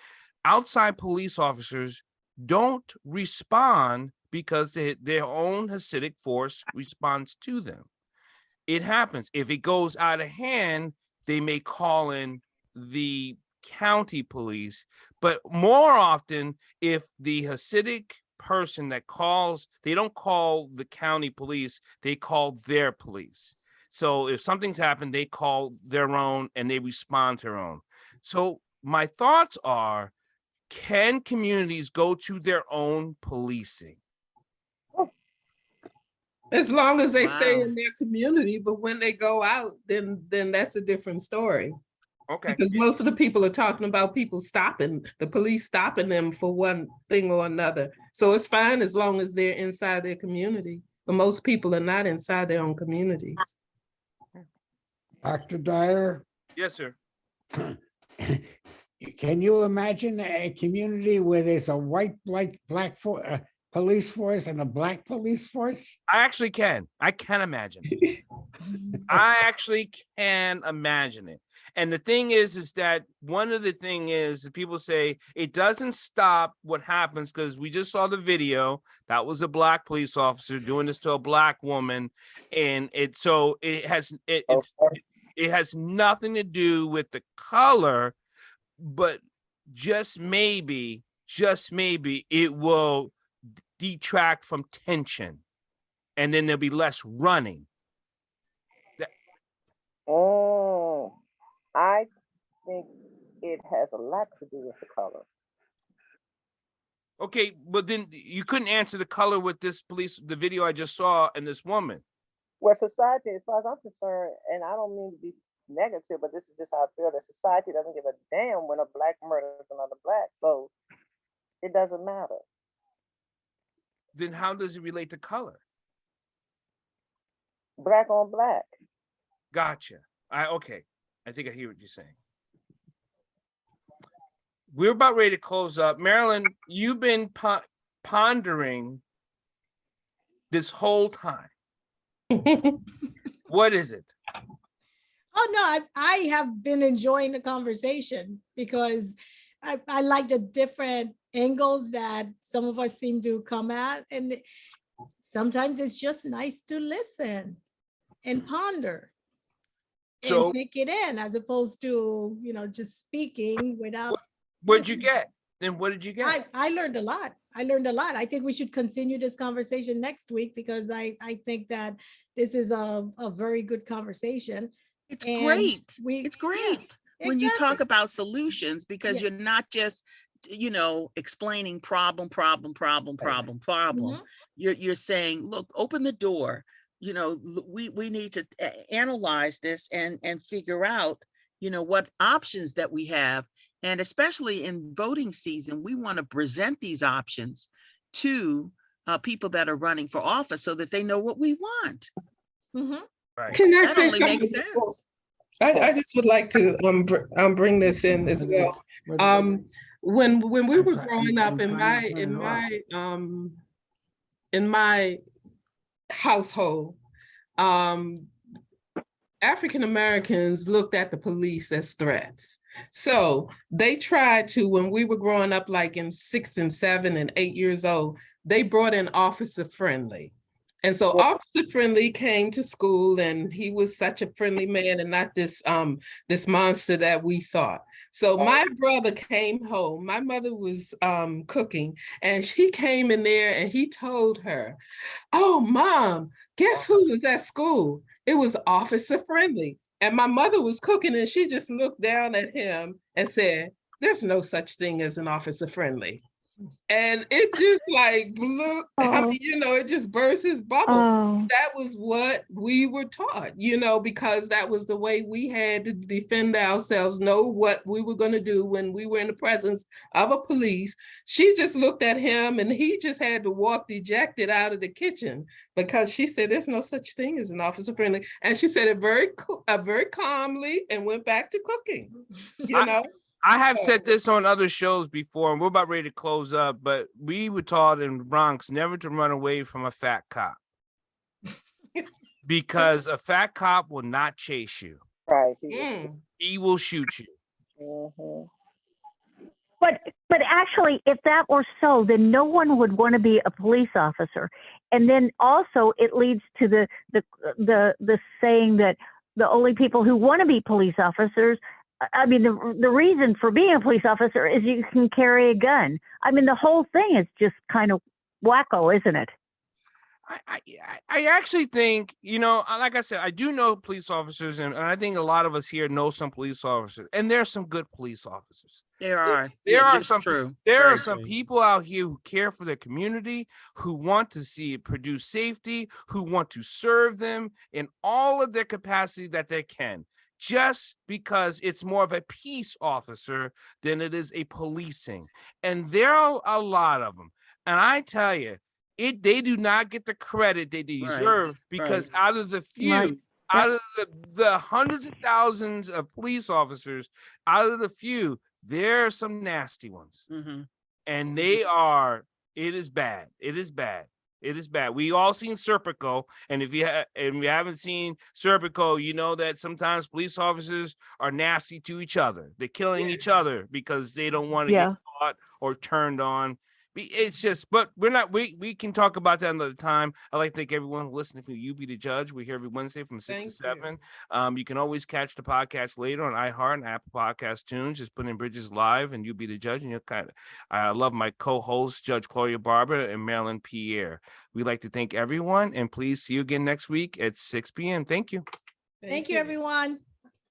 outside police officers don't respond because their own Hasidic force responds to them. It happens. If it goes out of hand, they may call in the county police, but more often, if the Hasidic person that calls, they don't call the county police, they call their police. So if something's happened, they call their own and they respond to their own. So my thoughts are, can communities go to their own policing? As long as they stay Wow. in their community, but when they go out, then that's a different story. Okay. Because most of the people are talking about the police stopping them for one thing or another. So it's fine as long as they're inside their community. But most people are not inside their own communities. Dr. Dyer, Yes, sir. can you imagine a community where there's a white, black police force and a black police force? I actually can. I can imagine it. I actually can imagine it. And the thing is that one of the thing is that people say it doesn't stop what happens, because we just saw the video. That was a black police officer doing this to a black woman. And it has nothing to do with the color, but just maybe it will detract from tension, and then there'll be less running. Oh, I think it has a lot to do with the color. Okay, but then you couldn't answer the color with the video I just saw, and this woman. Well, society, as far as I'm concerned, and I don't mean to be negative, but this is just how I feel, that society doesn't give a damn when a black murders another black. So it doesn't matter. Then how does it relate to color? Black on black. Gotcha. Okay. I think I hear what you're saying. We're about ready to close up. Marylin, you've been pondering this whole time. What is it? Oh, no, I have been enjoying the conversation because I like the different angles that some of us seem to come at. And sometimes it's just nice to listen and ponder So- and take it in, as opposed to, just speaking without. What'd you get? Then what did you get? I learned a lot. I learned a lot. I think we should continue this conversation next week because I think that this is a very good conversation. It's And great. we- It's yeah, great when you talk exactly. about solutions, because you're Yes. not just, explaining problem. Mhm. You're saying, look, open the door. We need to analyze this and figure out, what options that we have. And especially in voting season, we want to present these options to people that are running for office so that they know what we want. Mhm. Right. Can I That say only makes something? sense. I just would like to bring this in as well. When we I'm were try- growing I'm up in trying to turn it off. in my household, African Americans looked at the police as threats. So they tried to, when we were growing up, like in 6 and 7 and 8 years old, they brought in Officer Friendly. And so Officer Friendly came to school, and he was such a friendly man and not this this monster that we thought. So my brother came home, my mother was cooking, and he came in there and he told her, "Oh, Mom, guess who was at school? It was Officer Friendly." And my mother was cooking, and she just looked down at him and said, "There's no such thing as an Officer Friendly." And it just like blew, Oh. it just burst his bubble. Oh. That was what we were taught, because that was the way we had to defend ourselves, know what we were going to do when we were in the presence of a police. She just looked at him and he just had to walk dejected out of the kitchen because she said, "There's no such thing as an Officer Friendly." And she said it very calmly and went back to cooking, I have said this on other shows before, and we're about ready to close up, but we were taught in the Bronx never to run away from a fat cop because a fat cop will not chase you. Right. He will shoot you. Mhm. But actually, if that were so, then no one would want to be a police officer. And then also it leads to the saying that the only people who want to be police officers, I mean, the reason for being a police officer is you can carry a gun. I mean, the whole thing is just kind of wacko, isn't it? I actually think, like I said, I do know police officers, and I think a lot of us here know some police officers, and there are some good police officers. There are. There are It's some. true. There Very are some true. people out here who care for their community, who want to see it produce safety, who want to serve them in all of their capacity that they can. Just because it's more of a peace officer than it is a policing. And there are a lot of them. And I tell you, they do not get the credit they deserve because out of the few, Right. out of the hundreds of thousands of police officers, out of the few, there are some nasty ones. Mhm. And it is bad. It is bad. It is bad. We all seen Serpico, and if you haven't seen Serpico, you know that sometimes police officers are nasty to each other. They're killing each other because they don't want to get caught or turned on. It's just, but we're not. We can talk about that another time. I'd like to thank everyone who listening for You Be the Judge. We're here every Wednesday from 6 to 7. You can always catch the podcast later on iHeart and Apple Podcast Tunes. Just put in Bridges Live and You Be the Judge, and you'll I love my co-hosts, Judge Claudia Barber and Marylin, Pierre. We'd like to thank everyone, and please see you again next week at 6 p.m. Thank you. Thank you, everyone.